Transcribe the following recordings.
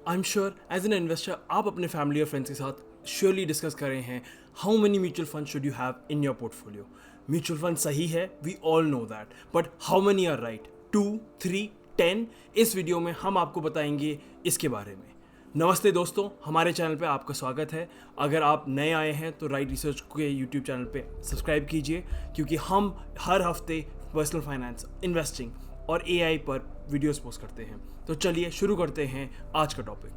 I am sure as an investor आप अपने family और फ्रेंड्स के साथ श्योरली डिस्कस कर रहे हैं how many mutual fund should you have in your portfolio. Mutual fund सही है, we all know that, but how many are right? 2, 3, 10? इस वीडियो में हम आपको बताएंगे इसके बारे में. नमस्ते दोस्तों, हमारे चैनल पे आपका स्वागत है. अगर आप नए आए हैं तो राइट रिसर्च के यूट्यूब चैनल पे सब्सक्राइब कीजिए, क्योंकि हम हर हफ्ते पर्सनल फाइनेंस, इन्वेस्टिंग और एआई पर वीडियोस पोस्ट करते हैं. तो चलिए शुरू करते हैं आज का topic.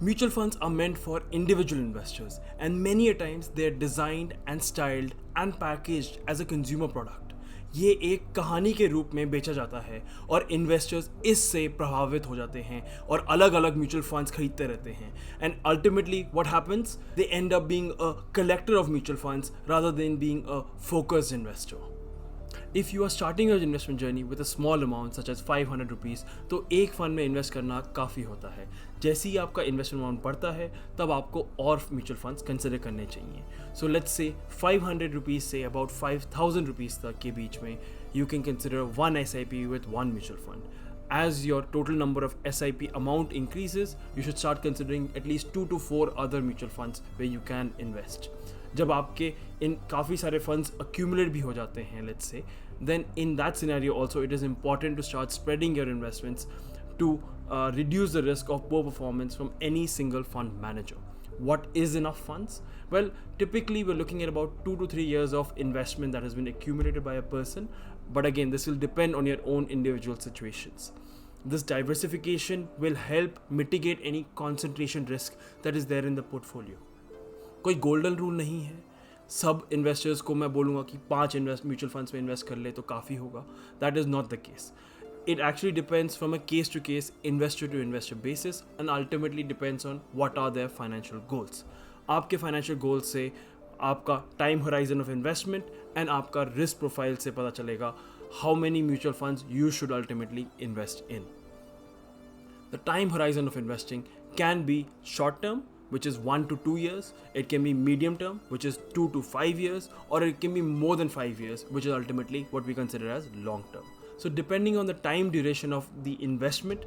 Mutual funds are meant for individual investors, and many a times they are designed and styled and packaged as a consumer product. ये एक कहानी के रूप में बेचा जाता है और इन्वेस्टर्स इससे प्रभावित हो जाते हैं और अलग अलग म्यूचुअल फंड्स खरीदते रहते हैं. And ultimately what happens, they and up being a collector of mutual funds rather than being a focused investor. If you are starting your investment journey with a small amount such as 500 rupees, तो एक fund में invest करना काफ़ी होता है. जैसे ही आपका investment amount बढ़ता है तब आपको और म्यूचुअल फंड्स कंसिडर करने चाहिए. So let's say 500 rupees say about 5000 rupees तक के बीच में you can consider one SIP with one mutual fund. As your total number of SIP amount increases, you should start considering at least 2 to 4 other mutual funds where you can invest. जब आपके इन काफ़ी सारे funds accumulate भी हो जाते हैं, let's say, then in that scenario also it is important to start spreading your investments to reduce the risk of poor performance from any single fund manager. What is enough funds? Well, typically we're looking at about 2 to 3 years of investment that has been accumulated by a person, but again this will depend on your own individual situations. This diversification will help mitigate any concentration risk that is there in the portfolio. कोई golden rule नहीं है. सब investors को मैं बोलूँगा कि 5 mutual funds में invest कर ले तो काफ़ी होगा. That is not the case. It actually depends from a case to case, investor to investor basis, and ultimately depends on what are their financial goals. आपके financial goals से आपका time horizon of investment and आपका risk profile से पता चलेगा how many mutual funds you should ultimately invest in. The time horizon of investing can be short term, which is 1 to 2 years. It can be medium term, which is 2 to 5 years, or it can be more than 5 years, which is ultimately what we consider as long term. So depending on the time duration of the investment,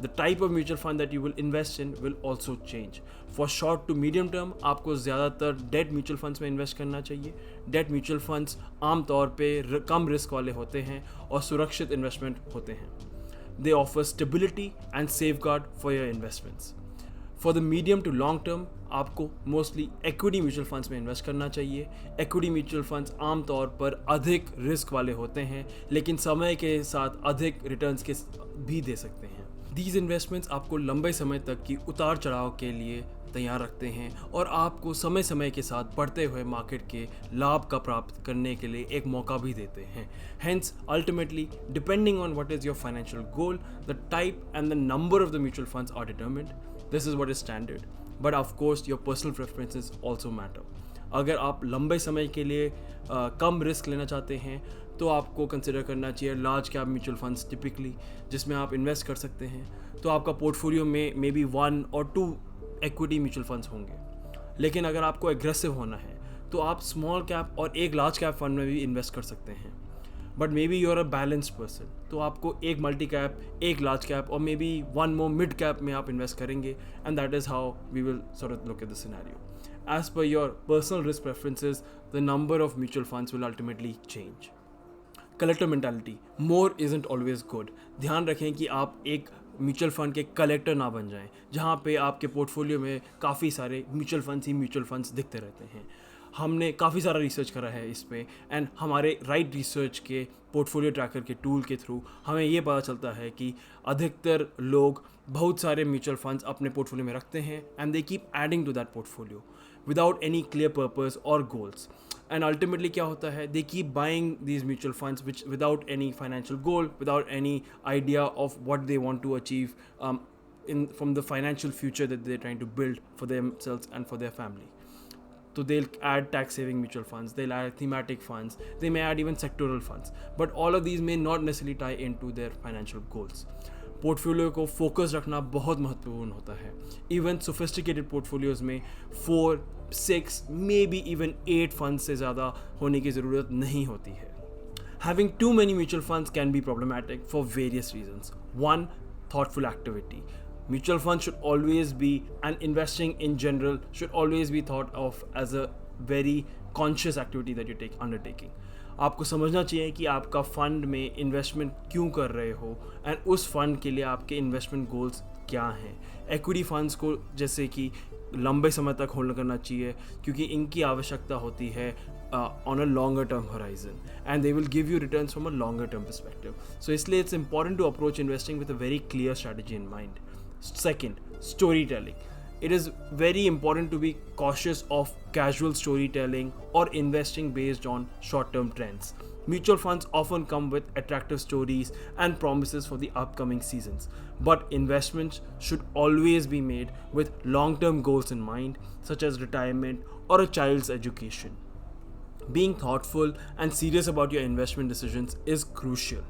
the type of mutual fund that you will invest in will also change. For short to medium term, आपको ज़्यादातर debt mutual funds में invest करना चाहिए. Debt mutual funds आमतौर पे कम risk वाले होते हैं और सुरक्षित investment होते हैं. They offer stability and safeguard for your investments. For the medium to long term आपको मोस्टली एक्विटी म्यूचुअल फंड्स में इन्वेस्ट करना चाहिए. एक्विटी म्यूचुअल फंड्स आमतौर पर अधिक रिस्क वाले होते हैं, लेकिन समय के साथ अधिक रिटर्न्स के भी दे सकते हैं. दीज इन्वेस्टमेंट्स आपको लंबे समय तक की उतार चढ़ाव के लिए तैयार रखते हैं और आपको समय समय के साथ बढ़ते हुए मार्केट के लाभ का प्राप्त करने के लिए एक मौका भी देते हैं. Hence, ultimately, depending on what is your financial goal, the type and the number of the mutual funds are determined. This is what is standard. But of course, your personal preferences also matter. अगर आप लंबे समय के लिए कम risk लेना चाहते हैं तो आपको कंसिडर करना चाहिए large cap mutual funds typically, जिसमें आप इन्वेस्ट कर सकते हैं. तो आपका पोर्टफोलियो में मे बी 1 और 2 एक्विटी म्यूचुअल फंड्स होंगे. लेकिन अगर आपको एग्रेसिव होना है तो आप स्मॉल कैप और एक लार्ज कैप फंड में भी इन्वेस्ट कर सकते हैं. But may be you are a balanced person, तो आपको एक मल्टी कैप, एक लार्ज कैप और may be 1 more mid cap में आप इन्वेस्ट करेंगे. And that is how we will sort of look at the scenario. As per your personal risk preferences, the number of mutual funds will ultimately change. Collector mentality. More isn't always good. ध्यान रखें कि आप एक mutual fund के collector ना बन जाएं, जहां पे आपके पोर्टफोलियो में काफ़ी सारे म्यूचुअल फंड्स दिखते रहते हैं. हमने काफ़ी सारा रिसर्च करा है इस पे, एंड हमारे राइट रिसर्च के पोर्टफोलियो ट्रैकर के टूल के थ्रू हमें ये पता चलता है कि अधिकतर लोग बहुत सारे म्यूचुअल फंड्स अपने पोर्टफोलियो में रखते हैं and they keep adding to that portfolio without any clear purpose और गोल्स. एंड अल्टीमेटली क्या होता है, they keep buying these mutual funds which without any financial goal, without any idea of what they want to achieve from the financial future that they're trying to build for themselves and for their family. So they'll add tax saving mutual funds, they'll add thematic funds, they may add even sectoral funds, but all of these may not necessarily tie into their financial goals. Portfolio को focus रखना बहुत महत्वपूर्ण होता है. Even sophisticated portfolios में 4, 6, may be even 8 funds से ज़्यादा होने की ज़रूरत नहीं होती है. Having too many mutual funds can be problematic for various reasons. One, thoughtful activity. Mutual funds should always be, and investing in general should always be thought of as a very conscious activity that you take undertaking. आपको समझना चाहिए कि आपका fund में investment क्यों कर रहे हो एंड उस फंड के लिए आपके इन्वेस्टमेंट गोल्स क्या हैं. इक्विटी फंड्स को जैसे कि लंबे समय तक होल्ड करना चाहिए क्योंकि इनकी आवश्यकता होती है on a longer term horizon, and they will give you returns from a longer term perspective. So इसलिए it's important to approach investing with a very clear strategy in mind. Second, storytelling. It is very important to be cautious of casual storytelling or investing based on short term trends. Mutual funds often come with attractive stories and promises for the upcoming seasons, but investments should always be made with long term goals in mind, such as retirement or a child's education. Being thoughtful and serious about your investment decisions is crucial.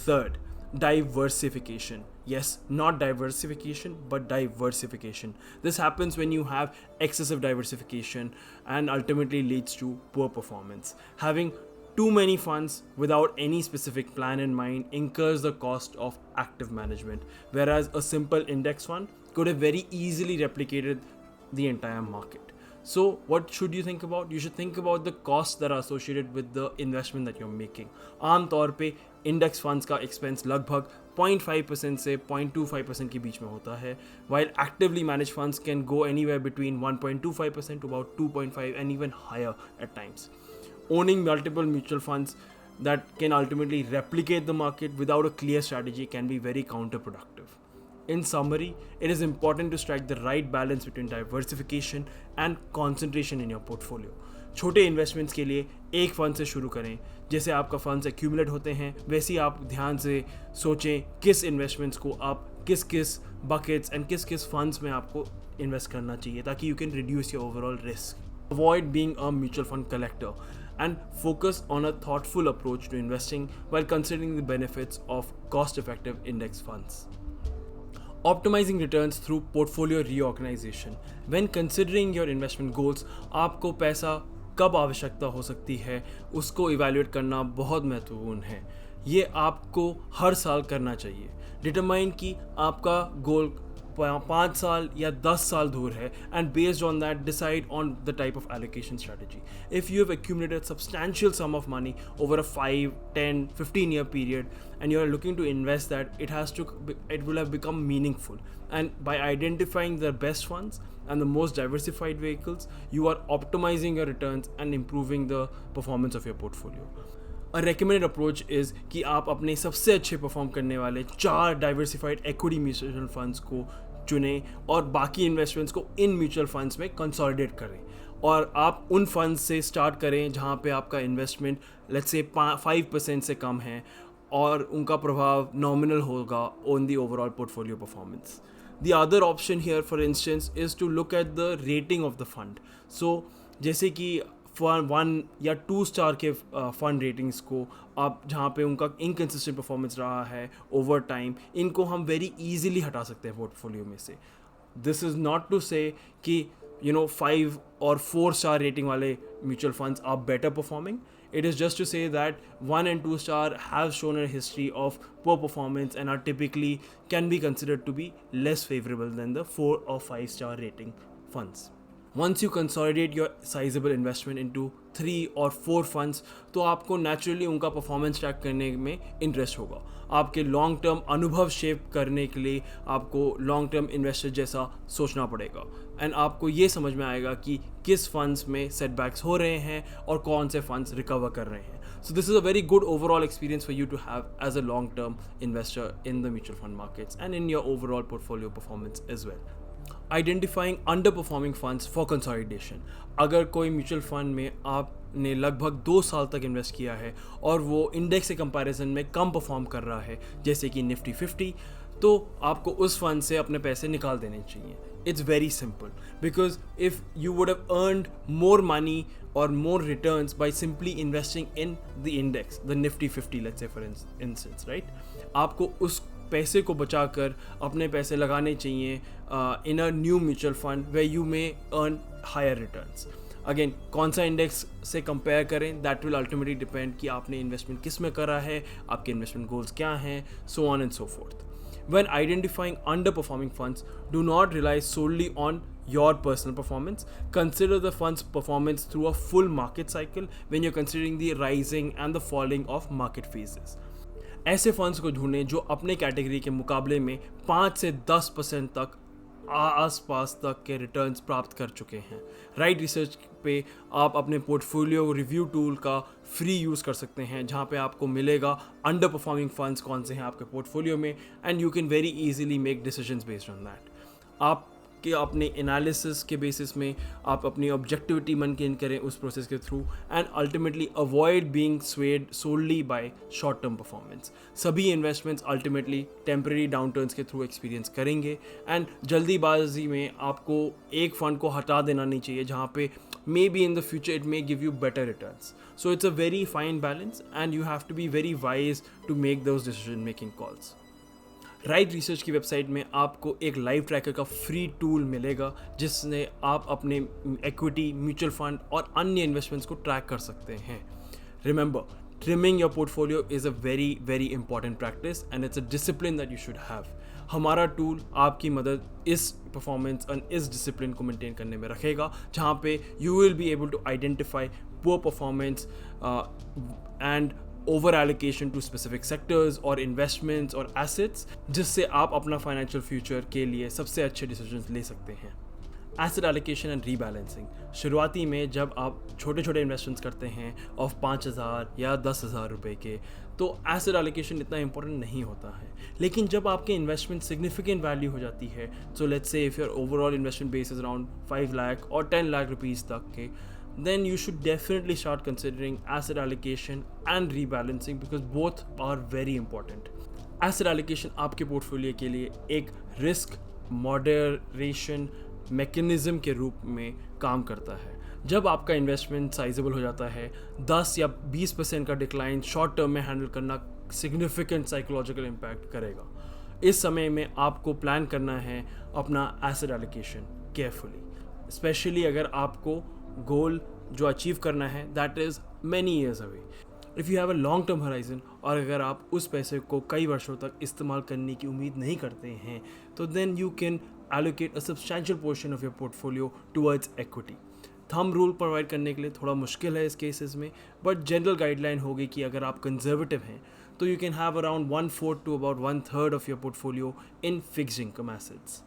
Third, diversification. Yes, not diversification, but diversification. This happens when you have excessive diversification and ultimately leads to poor performance. Having too many funds without any specific plan in mind incurs the cost of active management, whereas a simple index fund could have very easily replicated the entire market. So what should you think about? You should think about the costs that are associated with the investment that you're making. आम तौर पे index funds का expense लगभग 0.5% से 0.25% के बीच में होता है, while actively managed funds can go anywhere between 1.25% to about 2.5 and even higher at times. Owning multiple mutual funds that can ultimately replicate the market without a clear strategy can be very counterproductive. In summary, it is important to strike the right balance between diversification and concentration in your portfolio. छोटे investments के लिए एक fund से शुरू करें. जैसे आपका funds accumulate होते हैं वैसे ही आप ध्यान से सोचें किस इन्वेस्टमेंट्स को आप किस किस बकेट्स एंड किस किस फंड्स में आपको इन्वेस्ट करना चाहिए ताकि you can reduce your overall risk. Avoid being a mutual fund collector and focus on a thoughtful approach to investing while considering the benefits of cost-effective index funds. Optimizing returns through portfolio reorganization. When considering your investment goals, आपको पैसा कब आवश्यकता हो सकती है उसको evaluate करना बहुत महत्वपूर्ण है. ये आपको हर साल करना चाहिए. डिटरमाइन कि आपका गोल 5 साल या 10 साल दूर है and based on that decide on the type of allocation strategy. If you have accumulated substantial sum of money over a 5, 10, 15 year period and you are looking to invest that, it will have become meaningful, and by identifying the best funds and the most diversified vehicles, you are optimizing your returns and improving the performance of your portfolio. A recommended approach is कि आप अपने सबसे अच्छे perform करने वाले 4 diversified equity mutual funds को चुनें और बाकी इन्वेस्टमेंट्स को इन म्यूचुअल फंड्स में कंसोलिडेट करें, और आप उन फंड्स से स्टार्ट करें जहां पे आपका इन्वेस्टमेंट लेट्स से 5% से कम है और उनका प्रभाव नॉमिनल होगा on the overall portfolio performance. The other option here, for instance, is to look at the rating of the fund. So जैसे कि 1 या 2 स्टार के फंड रेटिंग्स को आप जहाँ पे उनका इनकन्सिस्टेंट परफॉर्मेंस रहा है ओवर टाइम, इनको हम वेरी इजीली हटा सकते हैं पोर्टफोलियो में से. दिस इज़ नॉट टू से कि 5 और 4 स्टार रेटिंग वाले mutual funds are better performing. It is just to say that 1 and 2 star have shown a history of poor performance and are typically can be considered to be less favorable than the 4 or 5 star rating funds. Once you consolidate your sizable investment into 3 or 4 funds, तो आपको naturally उनका performance track करने में interest होगा. आपके long term अनुभव shape करने के लिए आपको long term investor जैसा सोचना पड़ेगा, and आपको ये समझ में आएगा कि किस funds में setbacks हो रहे हैं और कौन से funds recover कर रहे हैं. So this is a very good overall experience for you to have as a long term investor in the mutual fund markets and in your overall portfolio performance as well. Identifying under performing funds for consolidation. अगर कोई mutual fund में आपने लगभग 2 साल तक invest किया है और वो इंडेक्स के कंपैरिजन में कम परफॉर्म कर रहा है जैसे कि निफ्टी 50, तो आपको उस फंड से अपने पैसे निकाल देने चाहिए. It's very simple because if you would have earned more money or more returns by simply investing in the index, the Nifty 50, let's say for instance, right? आपको उस पैसे को बचाकर अपने पैसे लगाने चाहिए in a new mutual fund where you may earn higher returns. Again कौन सा इंडेक्स से कंपेयर करें, दैट विल अल्टीमेटली डिपेंड कि आपने इन्वेस्टमेंट किस में करा है, आपके इन्वेस्टमेंट गोल्स क्या हैं, so on and so fourth. When identifying underperforming funds, do not rely solely on your personal performance. Consider the fund's performance through a full market cycle when you're considering the rising and the falling of market phases. ऐसे funds को ढूंढें जो अपने category के मुकाबले में 5 से 10% तक आसपास तक के रिटर्न्स प्राप्त कर चुके हैं. राइट रिसर्च पे आप अपने पोर्टफोलियो रिव्यू टूल का फ्री यूज़ कर सकते हैं, जहाँ पे आपको मिलेगा अंडर परफॉर्मिंग फंड्स कौन से हैं आपके पोर्टफोलियो में, and you can very easily make decisions based on that. आप कि अपने एनालिसिस के बेसिस में आप अपनी ऑब्जेक्टिविटी मेंटेन करें उस प्रोसेस के through, and ultimately avoid being swayed solely by short term performance. सभी इन्वेस्टमेंट्स अल्टीमेटली टेम्परेरी डाउनटर्न्स के थ्रू एक्सपीरियंस करेंगे, एंड जल्दीबाजी में आपको एक फंड को हटा देना नहीं चाहिए जहाँ पे may be in the future it may give you better returns. So it's a very fine balance and you have to be very wise to make those decision making calls. Right Research की website में आपको एक live tracker का free tool मिलेगा जिससे आप अपने equity, mutual fund और अन्य इन्वेस्टमेंट्स को ट्रैक कर सकते हैं. Remember, trimming your portfolio is a very very important practice and it's a discipline that you should have. हमारा टूल आपकी मदद इस परफॉर्मेंस और इस डिसिप्लिन को मेंटेन करने में रखेगा, जहाँ पे you will be able to identify poor performance and over allocation to specific sectors और इन्वेस्टमेंट्स और एसेट्स, जिससे आप अपना फाइनेंशियल फ्यूचर के लिए सबसे अच्छे डिसीजंस ले सकते हैं. Asset allocation and rebalancing. शुरुआती में जब आप छोटे छोटे इन्वेस्टमेंट्स करते हैं ऑफ 5,000 या 10,000 रुपये के, तो एसेट एलोकेशन इतना इंपॉर्टेंट नहीं होता है. लेकिन जब आपके इन्वेस्टमेंट सिग्निफिकेंट वैल्यू हो जाती है, so let's say if your overall investment base is around 5 lakh और 10 लाख रुपीज़ तक के, then you should definitely start considering asset allocation and rebalancing because both are very important. Asset allocation आपके portfolio के लिए एक रिस्क मॉडरेशन मैकेनिज्म के रूप में काम करता है. जब आपका इन्वेस्टमेंट साइजेबल हो जाता है, 10 या 20% का डिक्लाइन शॉर्ट टर्म में हैंडल करना सिग्निफिकेंट साइकोलॉजिकल इम्पैक्ट करेगा. इस समय में आपको प्लान करना है अपना एसेट एलोकेशन केयरफुली, स्पेशली अगर आपको गोल जो अचीव करना है that is many years away. If you have a long term horizon, और अगर आप उस पैसे को कई वर्षों तक इस्तेमाल करने की उम्मीद नहीं करते हैं, तो then you can allocate a substantial portion of your portfolio towards equity. Thumb rule provide करने के लिए थोड़ा मुश्किल है इस केसेस में, बट जनरल गाइडलाइन होगी कि अगर आप कंजर्वेटिव हैं तो you can have around 1/4 to about 1/3 of your portfolio in fixed income assets.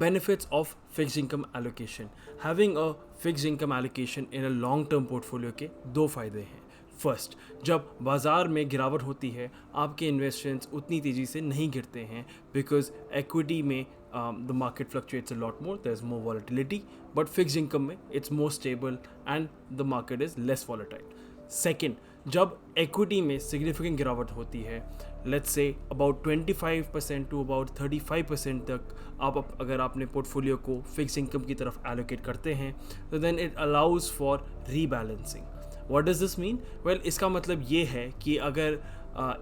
Benefits of fixed income allocation. Having a fixed income allocation in a long term portfolio के दो फायदे हैं. फर्स्ट, जब बाज़ार में गिरावट होती है आपके इन्वेस्टमेंट्स उतनी तेज़ी से नहीं गिरते हैं, बिकॉज एक्विटी में the market fluctuates a lot more, there is more volatility, but fixed income में it's more stable and the market is less volatile. Second, जब एक्विटी में सिग्निफिकेंट गिरावट होती है, let's say about 25% to about 35% तक आप अगर आपने पोर्टफोलियो को फिक्स इनकम की तरफ एलोकेट करते हैं, तो then it allows for rebalancing. What does this mean? Well, इसका मतलब ये है कि अगर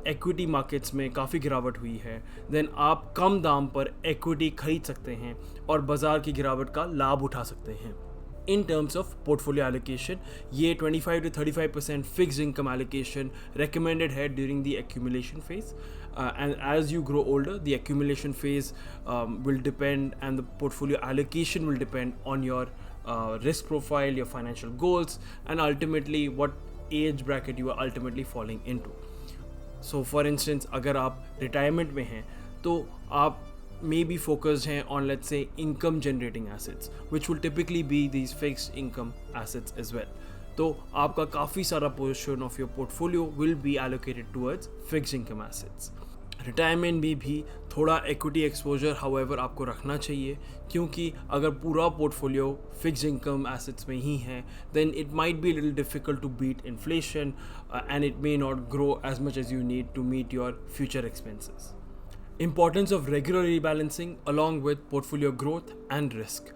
एक्विटी मार्केट्स में काफ़ी गिरावट हुई है, देन आप कम दाम पर एक्विटी खरीद सकते हैं और बाज़ार की गिरावट का लाभ उठा सकते हैं. In terms of portfolio allocation, ये 25 to 35% fixed income allocation recommended है during the accumulation phase, and as you grow older, the accumulation phase will depend, and the portfolio allocation will depend on your risk profile, your financial goals, and ultimately what age bracket you are ultimately falling into. So for instance, अगर आप retirement में हैं तो आप may be focused हैं on, let's say, income generating assets, which will typically be these fixed income assets as well. तो आपका काफ़ी सारा portion of your portfolio will be allocated towards fixed income assets. Retirement में भी थोड़ा equity exposure however आपको रखना चाहिए, क्योंकि अगर पूरा portfolio fixed income assets में ही है, then it might be a little difficult to beat inflation, and it may not grow as much as you need to meet your future expenses. Importance of regular rebalancing along with portfolio growth and risk.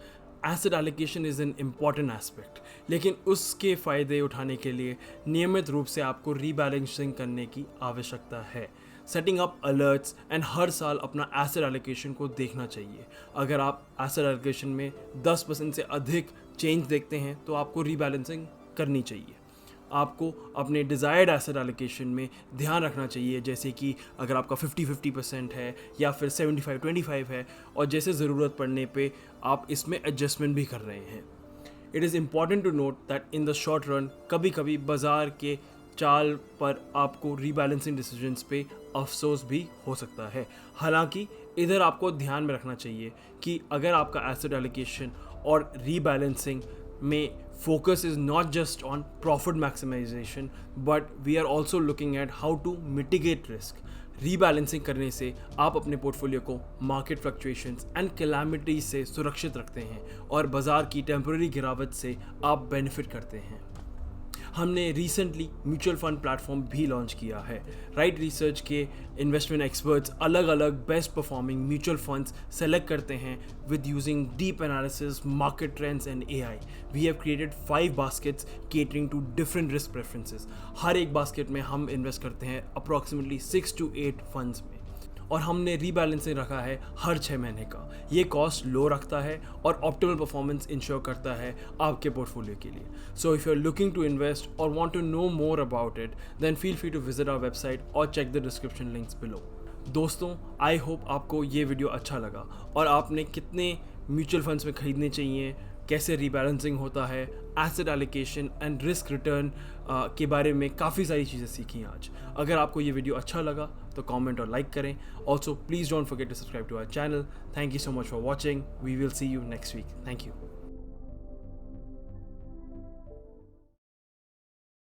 Asset allocation is an important aspect, लेकिन उसके फ़ायदे उठाने के लिए नियमित रूप से आपको रीबैलेंसिंग करने की आवश्यकता है. सेटिंग अप अलर्ट्स एंड हर साल अपना एसेट एलोकेशन को देखना चाहिए. अगर आप एसेट एलोकेशन में 10% से अधिक चेंज देखते हैं तो आपको रीबैलेंसिंग करनी चाहिए. आपको अपने डिज़ायर्ड एसेट एलोकेशन में ध्यान रखना चाहिए, जैसे कि अगर आपका 50-50% है या फिर 75-25 है, और जैसे ज़रूरत पड़ने पे आप इसमें एडजस्टमेंट भी कर रहे हैं। It is important to note that in the short run कभी कभी बाज़ार के चाल पर आपको रीबैलेंसिंग डिसीजंस पे अफसोस भी हो सकता है। हालांकि इधर आपको ध्यान में रखना चाहिए कि अगर आपका एसेट एलोकेशन और रीबैलेंसिंग में focus is not just on profit maximization, but we are also looking at how to mitigate risk. Rebalancing करने से आप अपने पोर्टफोलियो को मार्केट फ्लक्चुएशंस एंड कैलामिटीज से सुरक्षित रखते हैं और बाजार की टेम्पररी गिरावट से आप बेनिफिट करते हैं। हमने रिसेंटली म्यूचुअल फंड प्लेटफॉर्म भी लॉन्च किया है। राइट रिसर्च के इन्वेस्टमेंट एक्सपर्ट्स अलग अलग best performing mutual funds select करते हैं with using deep analysis, market trends and AI। We have created 5 baskets catering to different risk preferences. हर एक बास्केट में हम इन्वेस्ट करते हैं अप्रॉक्सीमेटली 6 to 8 फंड्स में, और हमने रीबैलेंसिंग रखा है हर 6 महीने का। ये कॉस्ट लो रखता है और ऑप्टिमल परफॉर्मेंस इंश्योर करता है आपके पोर्टफोलियो के लिए। So if you are looking to invest और want to know more about it, then feel free to visit our website और check the description links below. दोस्तों, आई होप आपको ये वीडियो अच्छा लगा और आपने कितने म्यूचुअल फंड्स में खरीदने चाहिए, कैसे रीबैलेंसिंग होता है, asset allocation and risk return के बारे में काफ़ी सारी चीज़ें सीखी आज। अगर आपको ये वीडियो अच्छा लगा तो कमेंट और लाइक करें। Also please don't forget to subscribe to our channel. Thank you so much for watching. We will see you next week. Thank you.